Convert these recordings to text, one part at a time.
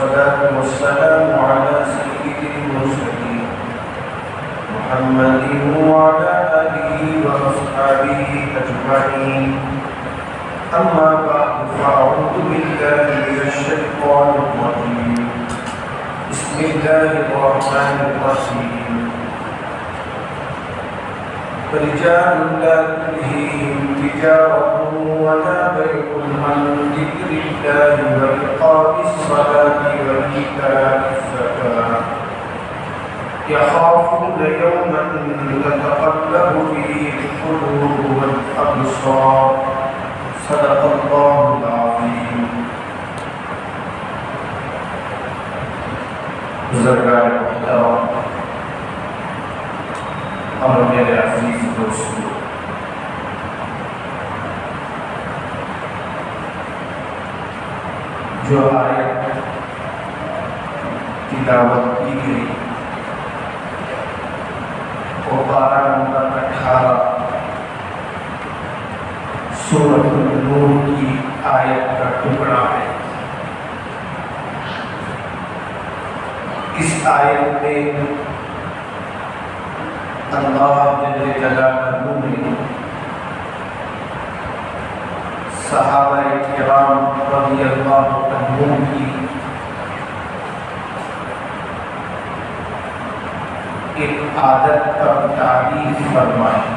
والصلاة والسلام على سيد المرسلين محمد وعلى آله وأصحابه أجمعين. أما بعد فأعوذ بالله من الشيطان الرجيم. بسم الله الرحمن الرحيم. رجال لا تلهيهم تجارة ولا بيع عن ذكر الله وإقام الصلاة وإيتاء الزكاة يخافون يوما تتقلب فيه القلوب والأبصار. صدق الله العظيم. بزرگان محترم اور میرے عزیز دوستو، جو آیت تلاوت کی گئی وہ 12 نمبر 18 سورۃ النور کی آیت کا ٹکڑا ہے۔ اس آیت میں اللہ جل جلالہ نے صحابہ کرام رضی اللہ عنہم کی ایک عادت پر تعریف فرمائی۔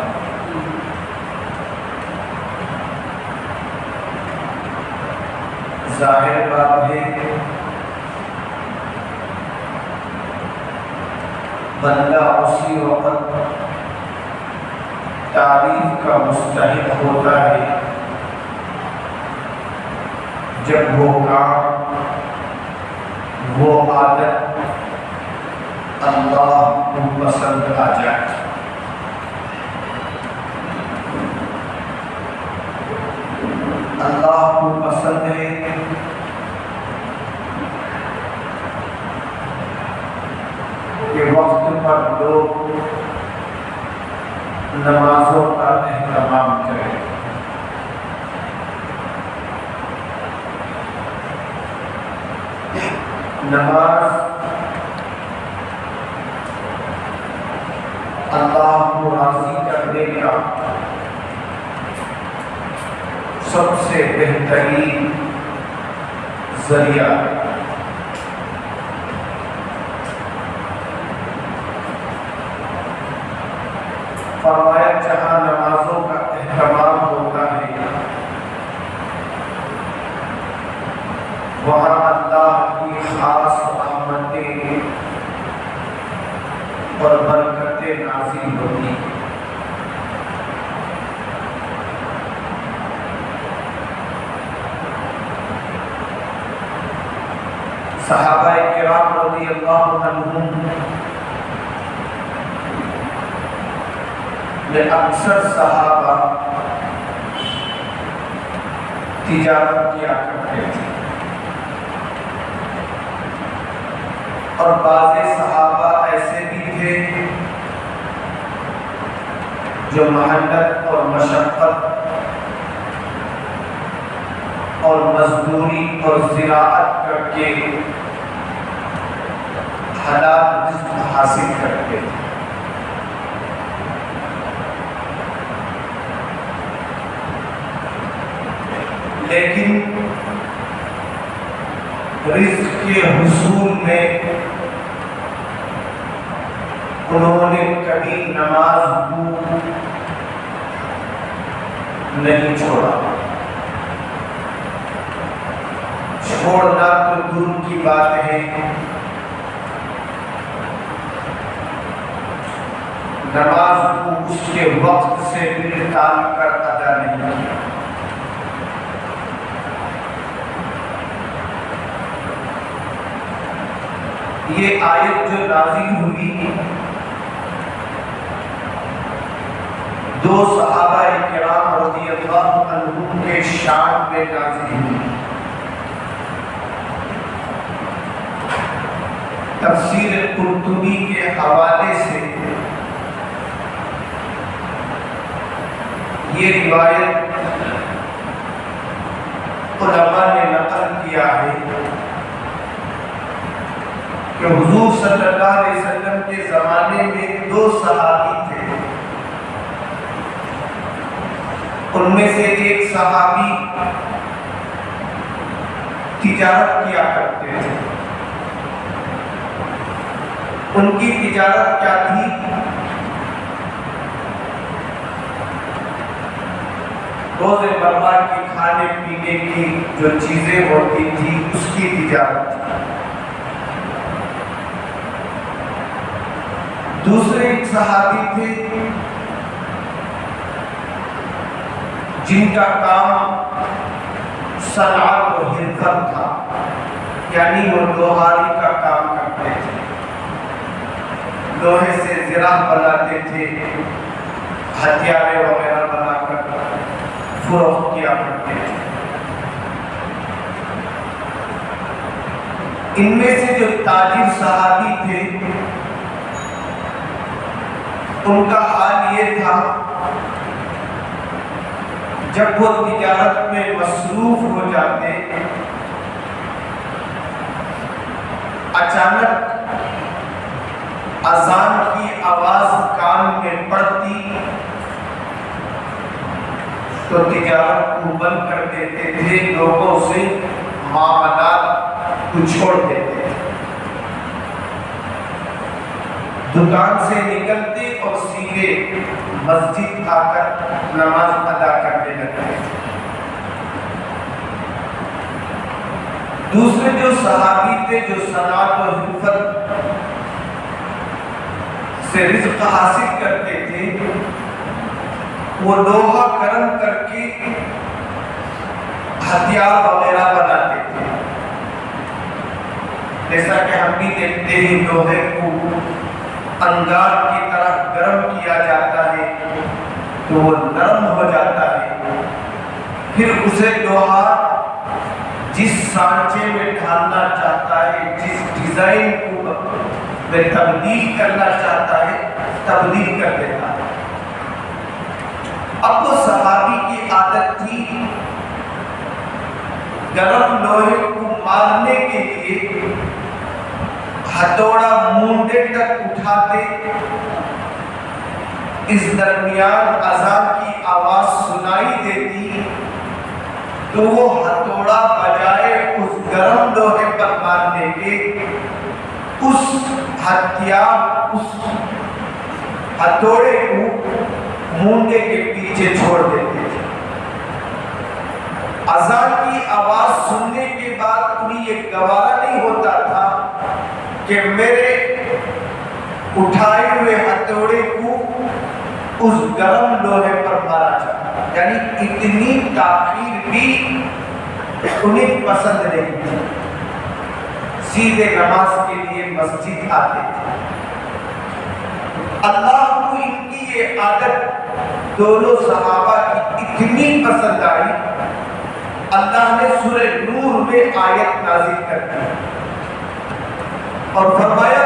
ظاہر بات ہے بندہ اسی وقت تعریف کا مستحق ہوتا ہے جب وہ کام، وہ عادت اللہ کو پسند آ جائے۔ اللہ کو پسند ہے کہ وقت پر لوگ نمازوں کا اہتمام کریں۔ نماز اللہ کو راضی کرنے کا سب سے بہترین ذریعہ ہے۔ فرمایا جہاں نمازوں کا اہتمام ہوتا ہے وہاں اللہ کی خاص رحمتیں اور برکتیں نازل ہوتی ہیں۔ صحابہ کرام رضی اللہ عنہم میں اکثر صحابہ تجارت کیا کرتے تھے، اور بعض صحابہ ایسے بھی تھے جو محنت اور مشقت اور مزدوری اور زراعت کر کے حلال رزق حاصل کرتے تھے۔ لیکن رزق کے حصول میں انہوں نے کبھی نماز کو نہیں چھوڑا۔ چھوڑنا تو دور کی بات ہے، نماز کو اس کے وقت سے نکال کر ادا نہیں کیا۔ یہ آیت جو نازل ہوئی دو صحابہ کرام رضی اللہ عنہم کے شان میں نازل ہوئی۔ تفسیر قرطبی کے حوالے سے یہ روایت علماء نے نقل کیا ہے کہ حضور صلی اللہ علیہ وسلم کے زمانے میں 2 صحابی تھے. ان میں سے ایک صحابی تجارت کیا کرتے تھے. ان کی تجارت کیا تھی؟ روز مرہ کی کھانے پینے کی جو چیزیں ہوتی تھی اس کی تجارت تھی. دوسرے ایک صحابی تھے جن کا کام صنعت و حرفت تھا، یعنی وہ لوہاری کا کام کرتے تھے، لوہے سے زرہ بناتے تھے، ہتھیارے وغیرہ بنا کر فروخت کیا کرتے تھے. ان میں سے جو تاجر صحابی تھے ان کا حال یہ تھا جب وہ تجارت میں مصروف ہو جاتے اچانک اذان کی آواز کان میں پڑتی تو تجارت کو بند کر دیتے تھے، لوگوں سے معاملات کو چھوڑ دیتے تھے، دکان سے نکلتے اور سیدھے مسجد آ کر نماز ادا کرنے لگتے. دوسرے جو صحابی تھے جو صنعت و حرفت سے رزق حاصل کرتے تھے، وہ لوہا گرم کر کے ہتھیار وغیرہ بناتے تھے. جیسا کہ ہم بھی دیکھتے ہیں لوہے کو انگار کی طرح گرم کیا جاتا ہے تو وہ نرم ہو جاتا ہے، پھر اسے لوہا جس سانچے میں ڈھالنا چاہتا ہے، جس ڈیزائن کو میں تبدیل کرنا چاہتا ہے تبدیل کر دیتا ہے. اب وہ صحابی کی عادت تھی گرم لوہے کو مارنے کے لیے ہتھوڑا مونڈے تک اٹھاتے، اس درمیان اذان کی آواز سنائی دیتی تو وہ ہتھوڑا بجائے اس گرم لوہے پر مارنے کے اس ہتھیار اس ہتھوڑے کو مونڈے کے پیچھے چھوڑ دیتے تھے. اذان کی آواز سننے کے بعد انہیں یہ گوارا نہیں ہوتا تھا کہ میرے اٹھائے ہوئے ہتھوڑے کو اس گرم لوہے پر مارا جائے. یعنی اتنی تاخیر بھی انہیں پسند نہیں تھی، سیدھے نماز کے لیے مسجد آتے تھے. اللہ کو ان کی یہ عادت دونوں صحابہ کی اتنی پسند آئی، اللہ نے سورہ نور میں آیت نازل کر دی اور فرمایا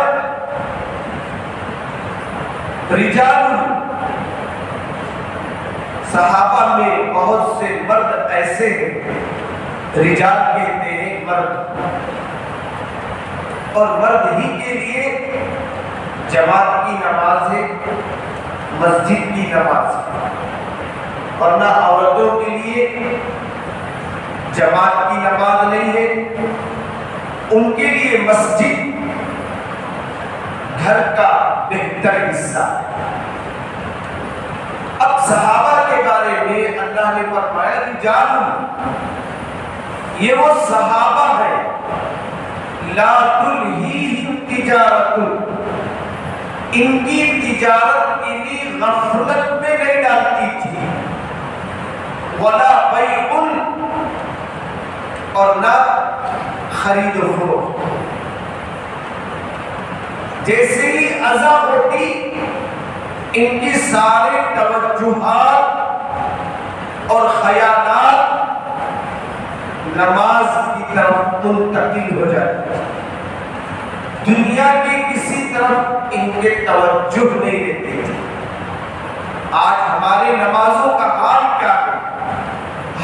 رجال، صحابہ میں بہت سے مرد ایسے ہیں، رجال کہتے ہیں مرد، اور مرد ہی کے لیے جماعت کی نماز ہے، مسجد کی نماز ہے، اور نہ عورتوں کے لیے جماعت کی نماز نہیں ہے، ان کے لیے مسجد گھر کا بہتر حصہ ہے. اب صحابہ کے بارے میں اللہ نے فرمایا رجال، یہ وہ صحابہ ہے لا تلہیہم تجارت، ان کی تجارت انہیں غفلت میں نہیں ڈالتی تھی، ولا بیع، اور نہ خرید و فروخت. جیسے ہی اذان ہوتی ان کی سارے توجہات اور خیالات نماز کی طرف منتقل ہو جاتے، دنیا کی کسی طرف ان کے توجہ نہیں دیتے تھے. آج ہمارے نمازوں کا حال کیا ہے؟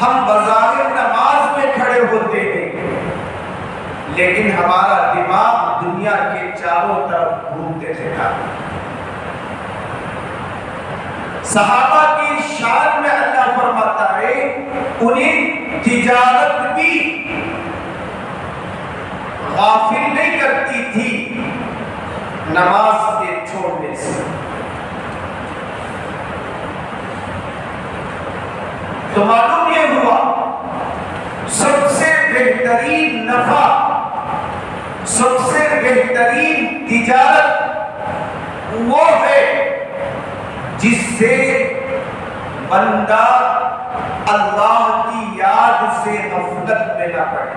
ہم بظاہر نماز میں کھڑے ہوتے ہیں لیکن ہمارا دماغ دنیا کے چاروں طرف گھومتے تھا۔ صحابہ کی شان میں اللہ فرماتا ہے انہیں تجارت بھی غافل نہیں کرتی تھی نماز کے چھوڑنے سے۔ تو معلوم یہ ہوا سب سے بہترین نفع، سب سے بہترین تجارت وہ ہے جس سے بندہ اللہ کی یاد سے غفلت میں نہ پڑے۔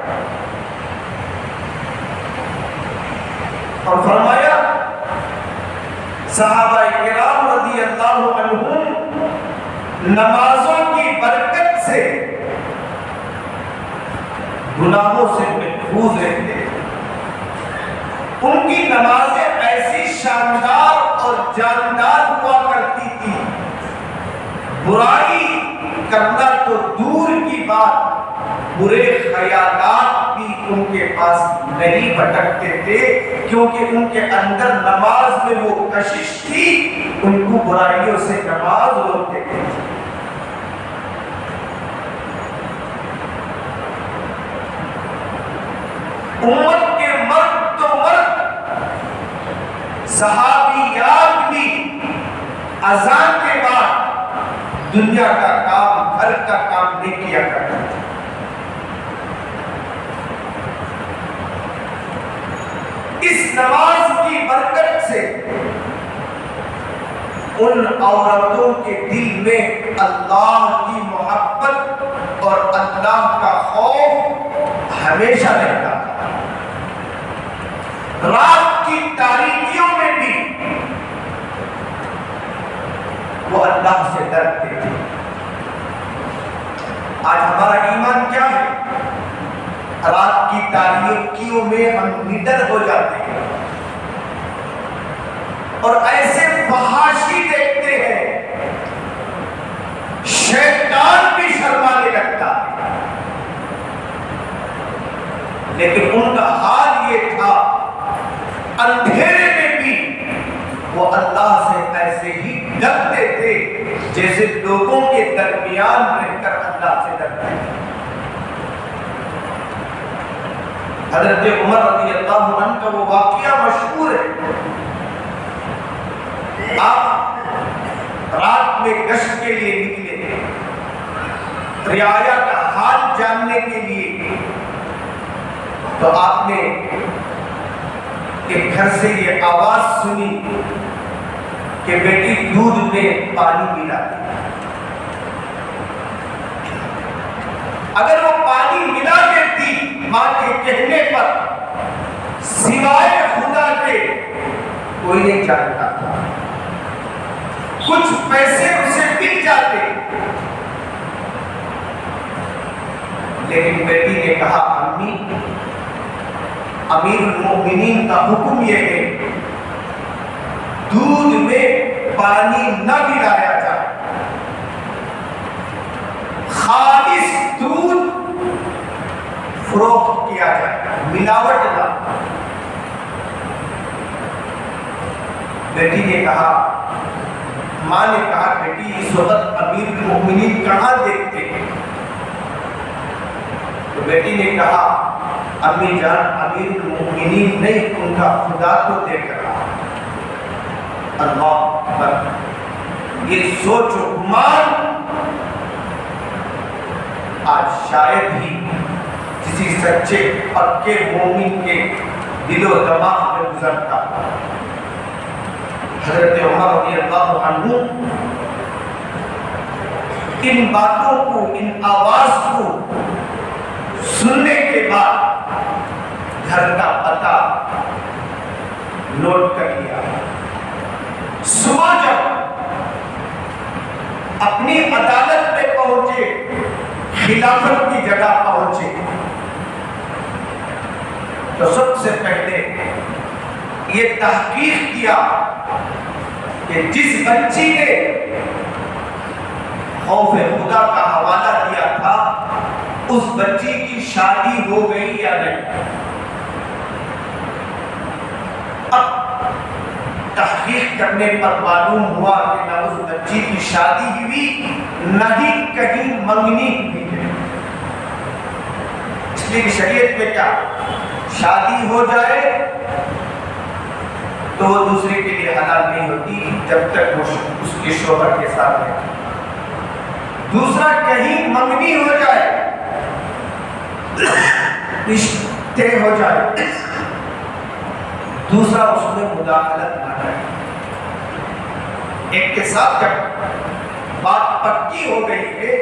اور فرمایا صحابہ کرام رضی اللہ عنہم نمازوں کی برکت سے گناہوں سے محفوظ رہتے ہیں۔ ان کی نمازیں ایسی شاندار اور جاندار ہوا کرتی تھی، برائی کرنا تو دور کی بات، برے خیالات بھی ان کے پاس نہیں بھٹکتے تھے، کیونکہ ان کے اندر نماز میں وہ کشش تھی، ان کو برائیوں سے نماز روکتے تھے۔ امت کے مرد تو مرد صحابیات بھی اذان کے بعد دنیا کا کام، گھر کا کام نہیں کیا کرتے تھے۔ اس نماز کی برکت سے ان عورتوں کے دل میں اللہ کی محبت اور اللہ کا خوف ہمیشہ رہتا تھا۔ رات کی تاریکیوں میں بھی وہ اللہ سے ڈرتے تھے۔ آج ہمارا ایمان کیا ہے؟ رات کی تاریکیوں میں ہم نڈر ہو جاتے ہیں اور ایسے فحاشی دیکھتے ہیں، شیطان بھی شرمانے لگتا ہے۔ لیکن ان کا حال یہ تھا، اندھیرے میں بھی وہ اللہ سے ایسے ہی ڈرتے تھے جیسے لوگوں کے درمیان رہ کر اللہ سے ڈرتے ہیں۔ حضرت عمر رضی اللہ عنہ کا وہ واقعہ مشہور ہے۔ آپ رات میں گشت کے لیے نکلے، رعایا کا حال جاننے کے لیے، تو آپ نے ایک گھر سے یہ آواز سنی کہ بیٹی دودھ میں پانی ملا دے۔ اگر وہ پانی ملا دیتی ماں کے کہنے پر، سوائے خدا کے کوئی نہیں جانتا تھا، کچھ پیسے اسے مل جاتے، لیکن بیٹی نے کہا امی، امیر المؤمنین کا حکم یہ ہے دودھ میں پانی نہ ملایا جائے، خالص دودھ فروخت کیا جائے، ملاوٹ نہ۔ بیٹی نے کہا، ماں نے کہا بیٹی اس وقت امیر المؤمنین کہاں دیکھتے ہیں؟ تو بیٹی نے کہا امی جان، امیر المؤمنین نہیں، ان کا خدا کو دیکھ رہا۔ اللہ اکبر! یہ سوچ و گمان آج شاید ہی کسی سچے پکے مومن کے دل و دماغ میں گزرتا۔ حضرت عمر رضی اللہ عنہ ان باتوں کو، ان آواز کو سننے کے بعد گھر کا پتہ نوٹ کر لیا۔ صبح جب اپنی عدالت میں پہنچے، خلافت کی جگہ پہنچے، تو سب سے پہلے یہ تحقیق کیا کہ جس بچی نے خوف خدا کا حوالہ دیا تھا اس بچی کی شادی ہو گئی یا نہیں۔ کرنے پر معلوم ہوا کہ نہ اس بچی کی شادی ہوئی نہ ہی کہیں منگنی ہوئی ہے۔ اس لیے کہ شریعت میں کیا، شادی ہو جائے تو وہ دوسرے کے لیے حلال نہیں ہوتی جب تک وہ اس کے شوہر کے ساتھ ہے۔ دوسرا کہیں منگنی ہو جائے، رشتے ہو جائے، دوسرا اس میں مداخلت نہ کرے۔ ایک کے ساتھ جب بات پکی ہو گئی ہے،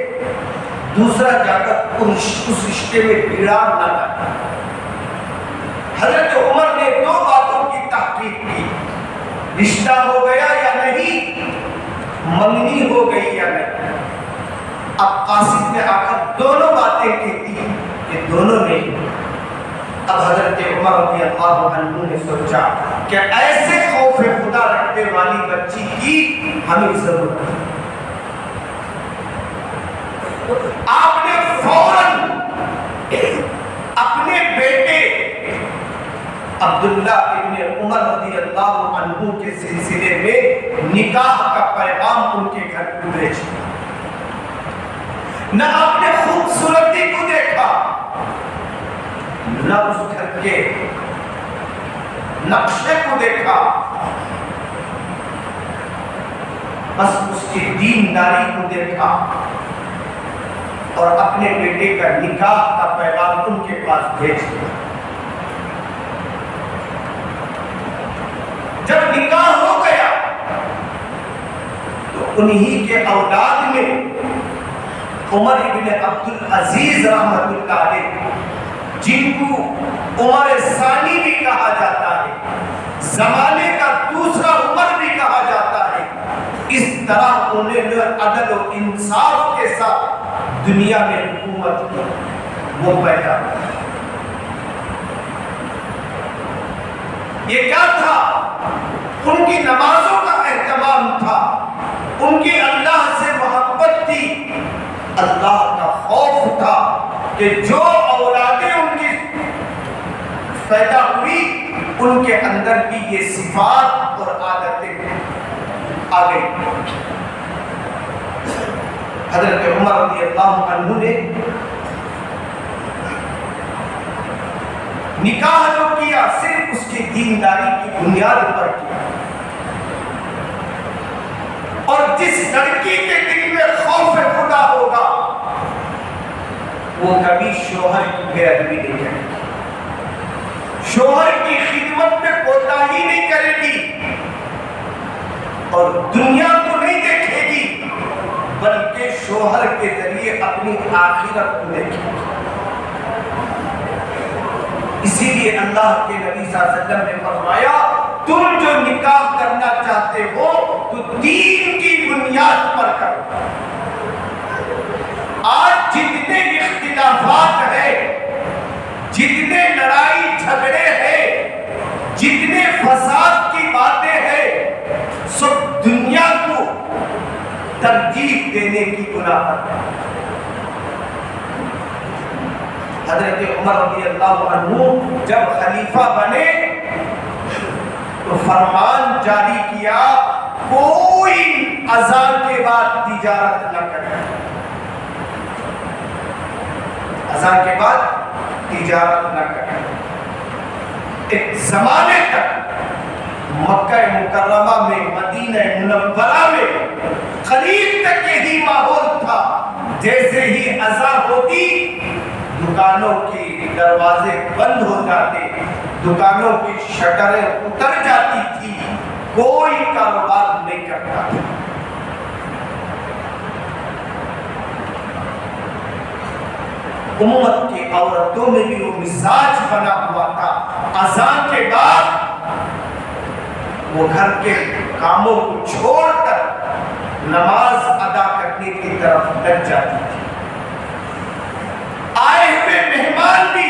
دوسرا جا کر اس رشتے میں بگاڑ نہ کرے۔ حضرت عمر نے دو باتوں کی تحقیق کی، رشتہ ہو گیا یا نہیں، منگنی ہو گئی یا نہیں۔ اب قاسم نے آ کر دونوں باتیں کہتی کہ دونوں نہیں۔ اب حضرت عمر رضی اللہ عنہ نے سوچا کہ ایسے خوف خدا رکھنے والی بچی کی ہمیں ضرورت ہے۔ آپ نے فوراً اپنے بیٹے عبداللہ ابن عمر رضی اللہ عنہ کے سلسلے میں نکاح کا پیغام ان کے گھر کو بھیجا۔ نہ آپ نے خوبصورتی کو دیکھا، نہ اس گھر کے نقشے کو دیکھا، بس اس کی دینداری کو دیکھا اور اپنے بیٹے کا نکاح کا پیغام ان کے پاس بھیج دیا۔ جب نکاح ہو گیا تو انہی کے اولاد میں عمر ابن عبدالعزیز رحمۃ اللہ علیہ، جن کو عمر ثانی بھی کہا جاتا ہے، زمانے کا دوسرا عمر بھی کہا جاتا ہے، اس طرح انہوں نے عدل و انصاف کے ساتھ دنیا میں حکومت کی، وہ پیدا ہوا۔ یہ کیا تھا؟ ان کی نمازوں کا اہتمام تھا، ان کی اللہ سے محبت تھی، اللہ کا خوف تھا کہ جو اولادیں ان کی پیدا ہوئی ان کے اندر بھی یہ صفات اور عادتیں آ گئی۔ حضرت عمر رضی اللہ عنہ نے نکاح جو کیا صرف اس کی دینداری کی بنیاد پر کیا، اور جس لڑکی کے دل میں خوف خدا ہوگا وہ کبھی شوہر کی بے ادبی نہیں کرے گی، شوہر کی خدمت میں کوتاہی نہیں کرے گی، اور دنیا کو نہیں دیکھے گی بلکہ شوہر کے ذریعے اپنی آخرت کو دیکھے گی۔ اسی لیے اللہ کے نبی صلی اللہ علیہ وسلم نے فرمایا تم جو نکاح کرنا چاہتے ہو تو دین کی بنیاد پر کرو۔ آج جتنے اختلافات ہیں، جتنے لڑائی جھگڑے ہیں، جتنے فساد کی باتیں ہیں، سب دنیا کو ترجیح دینے کی بنا پر۔ حضرت عمر رضی اللہ عنہ جب خلیفہ بنے تو فرمان جاری کیا کوئی اذان کے بعد تجارت نہ کرے، اذان کے بعد تجارت نہ کرے۔ ایک زمانے تک مکہ مکرمہ میں، مدینہ منورہ میں قریب تک یہی ماحول تھا، جیسے ہی اذان ہوتی دکانوں کی دروازے بند ہو جاتے، دکانوں کی شٹریں اتر جاتی تھی، کوئی کاروبار نہیں کرتا تھا۔ امت کی عورتوں میں بھی وہ مزاج بنا ہوا تھا، اذان کے بعد وہ گھر کے کاموں کو چھوڑ کر نماز ادا کرنے کی طرف لگ جاتی تھی۔ آئے ہوئے مہمان بھی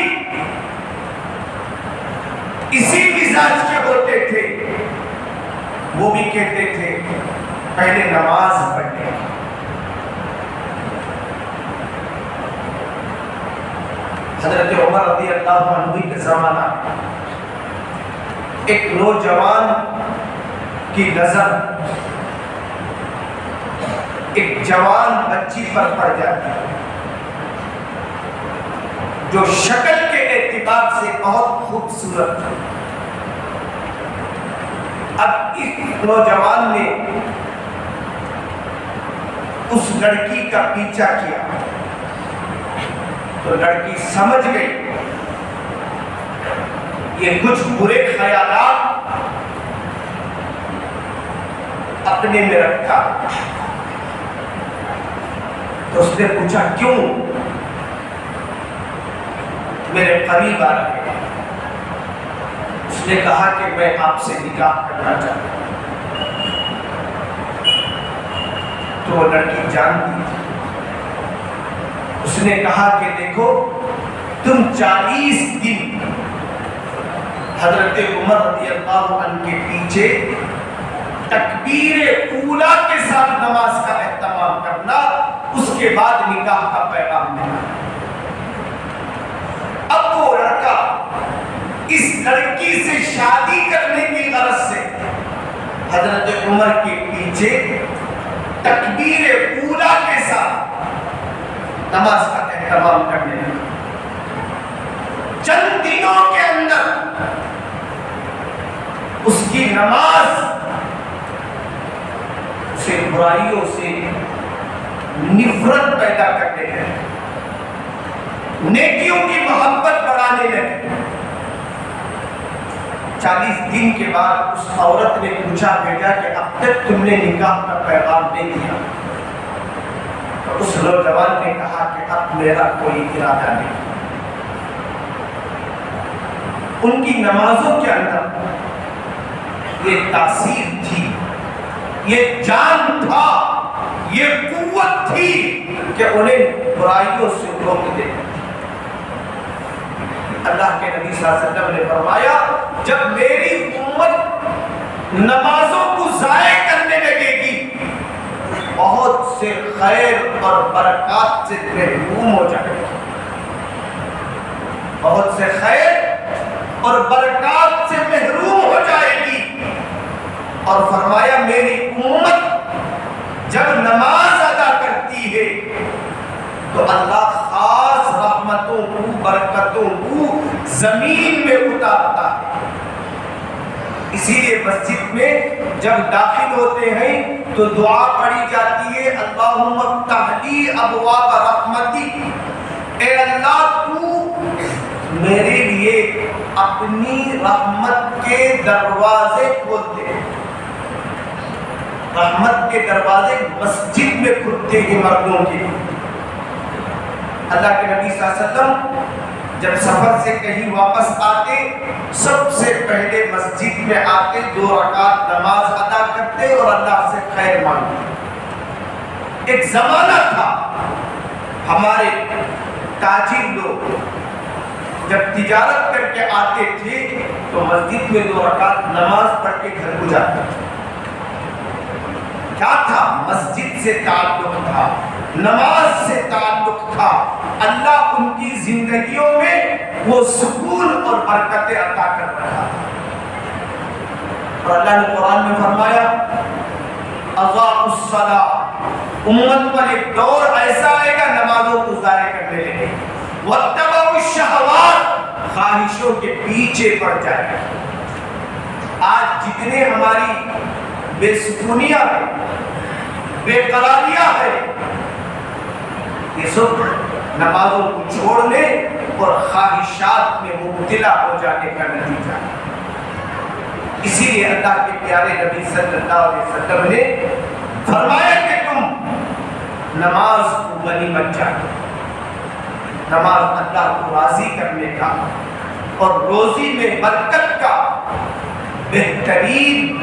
اسی مزاج کے ہوتے تھے، وہ بھی کہتے تھے پہلے نماز پڑھنے۔ حضرت عمر رضی اللہ عنہ کے زمانہ ایک نوجوان کی نظر ایک جوان بچی پر پڑ جاتی ہے جو شکل کے اعتبار سے بہت خوبصورت ہے۔ اب اس نوجوان نے اس لڑکی کا پیچھا کیا تو لڑکی سمجھ گئی یہ کچھ برے خیالات اپنے میں رکھا، تو اس نے پوچھا کیوں میرے قریب آ رہے ہیں؟ اس نے کہا کہ میں آپ سے نکاح کرنا چاہتا ہوں۔ تو وہ لڑکی جانتی تھی، اس نے کہا کہ دیکھو تم 40 دن حضرت عمر رضی اللہ عنہ کے پیچھے تکبیر اولیٰ کے ساتھ نماز کا اہتمام کرنا، اس کے بعد نکاح کا پیغام دینا۔ اب وہ لڑکا اس لڑکی سے شادی کرنے کی غرض سے حضرت عمر کے پیچھے تکبیر اولیٰ کے ساتھ نماز کا اہتمام کرنے لگا۔ چند دنوں کے اندر اس کی نماز سے برائیوں سے نفرت پیدا کرنے لگے، نیکیوں کی محبت بڑھانے لگے۔ 40 دن کے بعد اس عورت نے پوچھا بھیجا کہ اب تک تم نے نکاح کا پیغام نہیں دیا؟ تو اس نوجوان نے کہا کہ اب میرا کوئی ارادہ نہیں۔ ان کی نمازوں کے اندر یہ تاثیر تھی، یہ جان تھا، یہ قوت تھی کہ انہیں برائیوں سے روک دے۔ اللہ کے نبی صلی اللہ علیہ وسلم نے فرمایا جب میری امت نمازوں کو ضائع کرنے لگے گی بہت سے خیر اور برکات سے محروم ہو جائے گی، بہت سے خیر اور برکات سے محروم ہو جائے گی۔ اور فرمایا میری امت جب نماز ادا کرتی ہے تو اللہ خاص رحمتوں کو، برکتوں کو زمین میں اتارتا ہے۔ اسی لیے مسجد میں جب داخل ہوتے ہیں تو دعا پڑھی جاتی ہے اللہم افتح لی ابواب رحمتی، اے اللہ تو میرے لیے اپنی رحمت کے دروازے کھول دے۔ رحمت کے دروازے مسجد میں کھلتے ہیں مردوں کے۔ اللہ کے نبی صلی اللہ علیہ وسلم جب سفر سے کہیں واپس آتے سب سے پہلے مسجد میں آتے، 2 رکعت نماز ادا کرتے اور اللہ سے خیر مانگتے۔ ایک زمانہ تھا ہمارے تاجر لوگ جب تجارت کر کے آتے تھے تو مسجد میں 2 رکعت نماز پڑھ کے گھر کو جاتے تھے۔ کیا تھا؟ مسجد سے تعلق تھا، نماز سے تعلق تھا۔ اللہ ان کی زندگیوں میں وہ سکون اور برکتیں عطا کر رہا تھا۔ اور اللہ نے قرآن میں فرمایا اضاعوا الصلاۃ، امت پر ایک دور ایسا آئے گا نمازوں کو ضائع کرنے لگے، واتبعوا الشہوات، خواہشوں کے پیچھے پڑ جائے گا۔ آج جتنے ہماری بے سکونیاں ہے، بے قراریاں ہے، یہ سب نمازوں کو چھوڑنے اور خواہشات میں مبتلا ہو جانے کا نتیجہ ہے۔ اسی لیے اللہ کے پیارے نبی صلی اللہ علیہ وسلم نے فرمایا کہ تم نماز کو غنیمت جانو۔ نماز اللہ کو راضی کرنے کا اور روزی میں برکت کا بہترین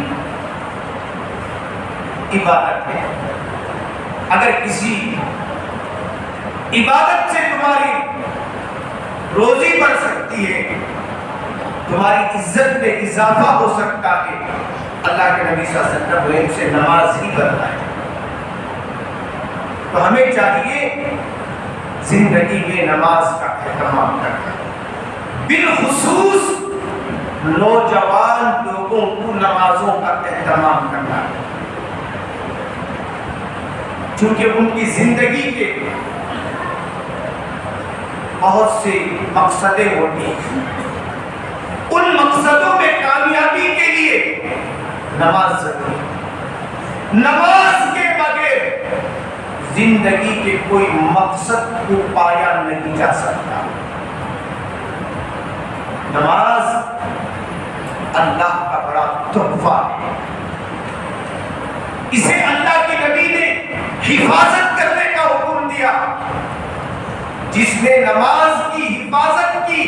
عبادت ہے۔ اگر کسی عبادت سے تمہاری روزی بڑھ سکتی ہے، تمہاری عزت میں اضافہ ہو سکتا ہے، اللہ کے نبی صلی اللہ علیہ وسلم نے سے نماز ہی بتائی۔ تو ہمیں چاہیے زندگی میں نماز کا اہتمام کرنا، بالخصوص نوجوان لوگوں لوگوں کو نمازوں کا اہتمام کرنا ہے، چونکہ ان کی زندگی کے بہت سے مقصدیں ہوتی ہیں، ان مقصدوں میں کامیابی کے لیے نماز ضروری ہے۔ نماز کے بغیر زندگی کے کوئی مقصد کو پایا نہیں جا سکتا۔ نماز اللہ کا بڑا تحفہ ہے، اسے اللہ کے نبی نے حفاظت کرنے کا حکم دیا۔ جس نے نماز کی حفاظت کی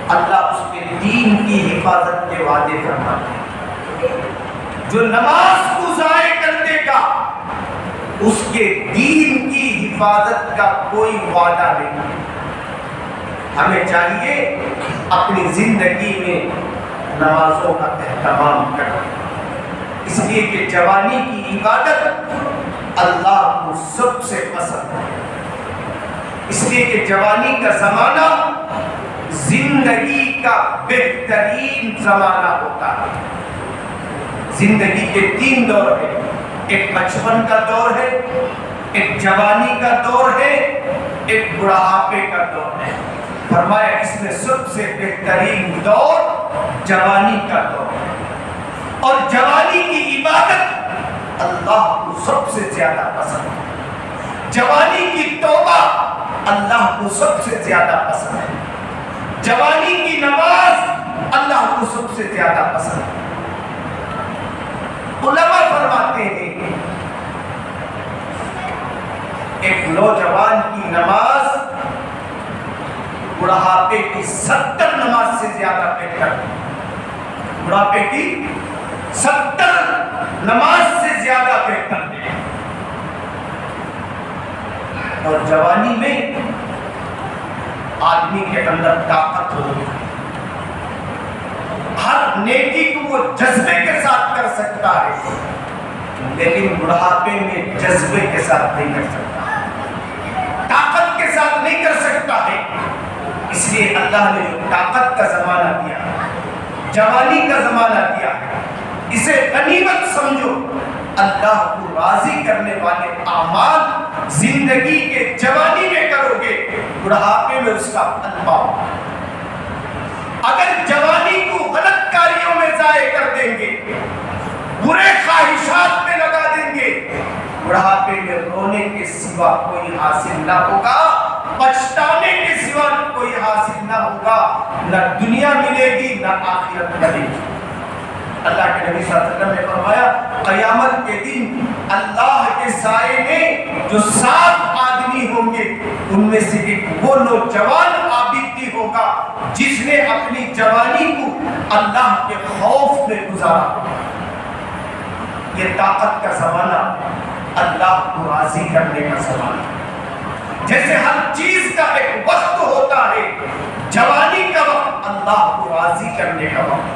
اللہ اس کے دین کی حفاظت کے وعدے فرماتے ہیں۔ جو نماز کو ضائع کر دے گا اس کے دین کی حفاظت کا کوئی وعدہ نہیں۔ ہمیں چاہیے اپنی زندگی میں نمازوں کا اہتمام کریں، اس لیے کہ جوانی کی عبادت اللہ کو سب سے پسند ہے، اس لیے کہ جوانی کا زمانہ زندگی کا بہترین زمانہ ہوتا ہے۔ زندگی کے 3 دور ہیں، ایک بچپن کا دور ہے، ایک جوانی کا دور ہے، ایک بڑھاپے کا دور ہے۔ فرمایا اس میں سب سے بہترین دور جوانی کا دور ہے، اور جوانی کی عبادت اللہ کو سب سے زیادہ پسند ہے، جوانی کی توبہ اللہ کو سب سے زیادہ پسند ہے، جوانی کی نماز اللہ کو سب سے زیادہ پسند ہے۔ علماء فرماتے ہیں ایک نوجوان کی نماز بڑھاپے کی 70 نماز سے زیادہ بہتر ہے، بڑھاپے کی 70 نماز سے زیادہ بہتر ہے۔ اور جوانی میں آدمی کے اندر طاقت ہوتی ہے، ہر نیکی کو وہ جذبے کے ساتھ کر سکتا ہے، لیکن بڑھاپے میں جذبے کے ساتھ نہیں کر سکتا، طاقت کے ساتھ نہیں کر سکتا ہے۔ اس لیے اللہ نے جو طاقت کا زمانہ دیا، جوانی کا زمانہ دیا، اسے غنیمت سمجھو۔ اللہ کو راضی کرنے والے اعمال زندگی کے جوانی میں کرو گے، بڑھاپے میں اس کا پھل پاؤ۔ اگر جوانی کو غلط کاریوں میں ضائع کر دیں گے، برے خواہشات میں لگا دیں گے، بڑھاپے میں رونے کے سوا کوئی حاصل نہ ہوگا، پچھتانے کے سوا کوئی حاصل نہ ہوگا، نہ دنیا ملے گی نہ آخرت ملے گی۔ اللہ کے نبی صلی اللہ علیہ وسلم نے فرمایا قیامت کے دن اللہ کے سائے میں جو 7 آدمی ہوں گے ان میں سے ایک وہ نوجوان عابد بھی ہوگا جس نے اپنی جوانی کو اللہ کے خوف میں گزارا۔ یہ طاقت کا زمانہ اللہ کو راضی کرنے کا زمانہ، جیسے ہر چیز کا ایک وقت ہوتا ہے، جوانی کا وقت اللہ کو راضی کرنے کا وقت۔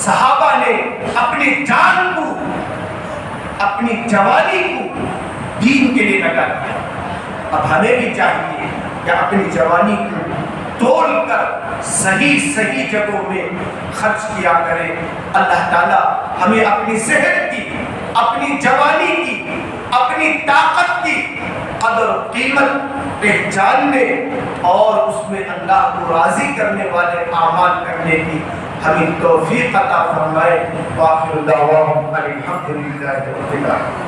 صحابہ نے اپنی جان کو، اپنی جوانی کو دین کے لیے لگا دیا۔ اب ہمیں بھی چاہیے کہ اپنی جوانی کو تول کر صحیح جگہوں میں خرچ کیا کریں۔ اللہ تعالیٰ ہمیں اپنی صحت کی، اپنی جوانی کی، اپنی طاقت کی قدر و قیمت پہچاننے اور اس میں اللہ کو راضی کرنے والے اعمال کرنے کی ہمیں توفیق عطا فرمائے۔ وآخر دعواہم الحمدللہ رب العالمین۔